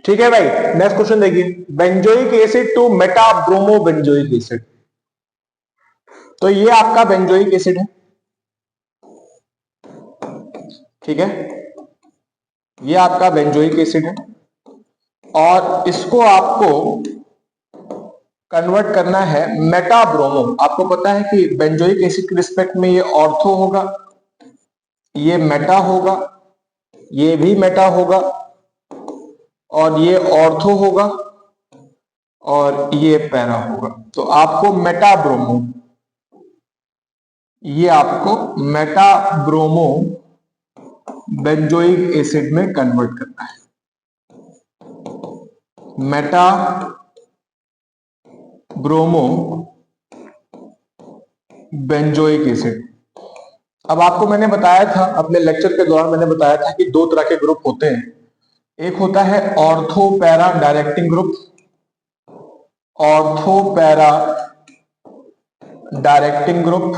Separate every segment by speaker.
Speaker 1: ठीक है भाई, नेक्स्ट क्वेश्चन देखिए, benzoic acid to meta bromo benzoic acid. तो ये आपका बेंजोइक एसिड है, ठीक है, ये आपका बेंजोइक एसिड है और इसको आपको कन्वर्ट करना है मेटा ब्रोमो। आपको पता है कि बेंजोइक एसिड के रिस्पेक्ट में ये ऑर्थो होगा, ये मेटा होगा, ये भी मेटा होगा और ये ऑर्थो होगा और ये पैरा होगा। तो आपको मेटा ब्रोमो, ये आपको मेटा ब्रोमो बेंजोइक एसिड में कन्वर्ट करना है, मेटा ब्रोमो बेंजोइक एसिड। अब आपको मैंने बताया था, अपने लेक्चर के दौरान मैंने बताया था कि दो तरह के ग्रुप होते हैं, एक होता है ortho para directing group, ortho para directing group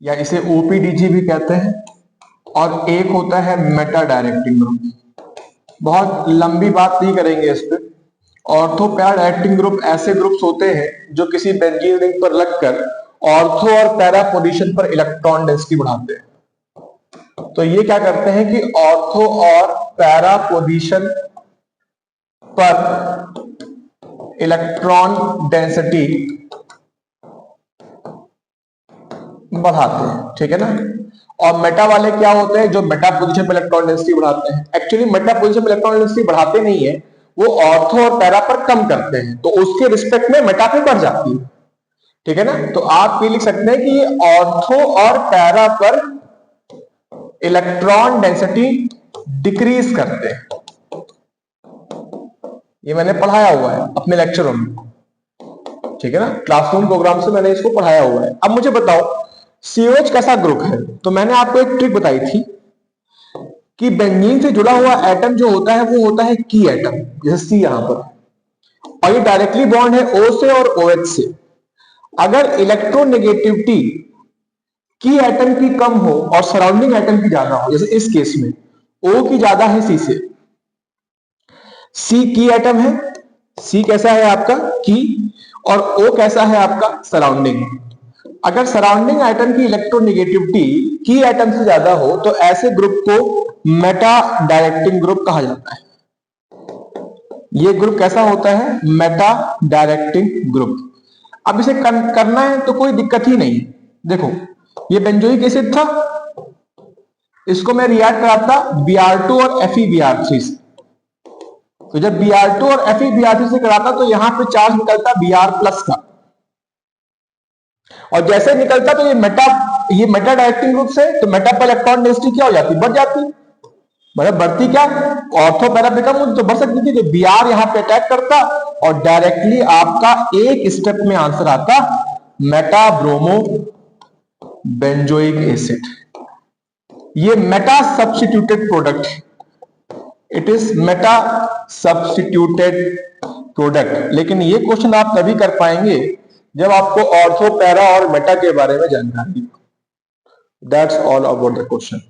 Speaker 1: या इसे ओपीडीजी भी कहते हैं, और एक होता है मेटा डायरेक्टिंग ग्रुप। बहुत लंबी बात नहीं करेंगे इस पे। ऑर्थो पैरा डायरेक्टिंग ग्रुप ऐसे ग्रुप्स होते हैं जो किसी बेंजीन रिंग पर लगकर ऑर्थो और पैरा पोजीशन पर इलेक्ट्रॉन डेंसिटी बढ़ाते हैं। तो ये क्या करते हैं कि ऑर्थो और पैरा पोजीशन पर इलेक्ट्रॉन डेंसिटी बढ़ाते हैं, ठीक है ना। और मेटा वाले क्या होते हैं, जो मेटा पोजीशन पर इलेक्ट्रॉन डेंसिटी बढ़ाते हैं। एक्चुअली मेटा पोजीशन पर इलेक्ट्रॉन डेंसिटी बढ़ाते नहीं है, वो ऑर्थो और पैरा पर कम करते हैं, तो उसके रिस्पेक्ट में मेटा पे बढ़ जाती है, ठीक है ना। तो आप ये लिख सकते हैं कि ये ऑर्थो और पैरा पर इलेक्ट्रॉन डेंसिटी डिक्रीज करते हैं। ये मैंने पढ़ाया हुआ है अपने लेक्चरों में, ठीक है ना, क्लासरूम प्रोग्राम से मैंने इसको पढ़ाया हुआ है। अब मुझे बताओ COH कैसा ग्रुप है। तो मैंने आपको एक ट्रिक बताई थी कि बेंजीन से जुड़ा हुआ एटम जो होता है वो होता है की एटम, जैसे C यहां पर, और ये डायरेक्टली बॉन्ड है O से और OH से। अगर इलेक्ट्रोनेगेटिविटी की एटम की कम हो और सराउंडिंग एटम की ज्यादा हो, जैसे इस केस में O की ज्यादा है C से, C की एटम है, C कैसा है आपका की, और O कैसा है आपका सराउंडिंग। अगर सराउंडिंग एटम की इलेक्ट्रोनेगेटिविटी की एटम से ज्यादा हो तो ऐसे ग्रुप को मेटा डायरेक्टिंग ग्रुप कहा जाता है। ये ग्रुप कैसा होता है, मेटा डायरेक्टिंग ग्रुप। अब इसे करना है तो कोई दिक्कत ही नहीं। देखो ये बेंजोइक एसिड था, इसको मैं रिएक्ट कराता Br2 और FeBr3 से। तो जब Br2 और FeBr3 से कराता तो यहां पे चार्ज निकलता Br+ का, और जैसे निकलता तो ये मेटा डायरेक्टिंग ग्रुप से, तो मेटा पर इलेक्ट्रॉन डेंसिटी क्या हो जाती, बढ़ जाती, मतलब बढ़ती क्या, ऑर्थो पैरा पे कम होती तो बढ़ सकती थी। तो Br यहां पे अटैक करता और डायरेक्टली आपका एक स्टेप में आंसर आता मेटा ब्रोमो बेंजोइक एसिड। ये Meta substituted product, it is Meta substituted product. लेकिन ये क्वेश्चन आप तभी कर पाएंगे जब आपको ऑर्थो पैरा और मेटा के बारे में जानकारी हो। That's all about the question.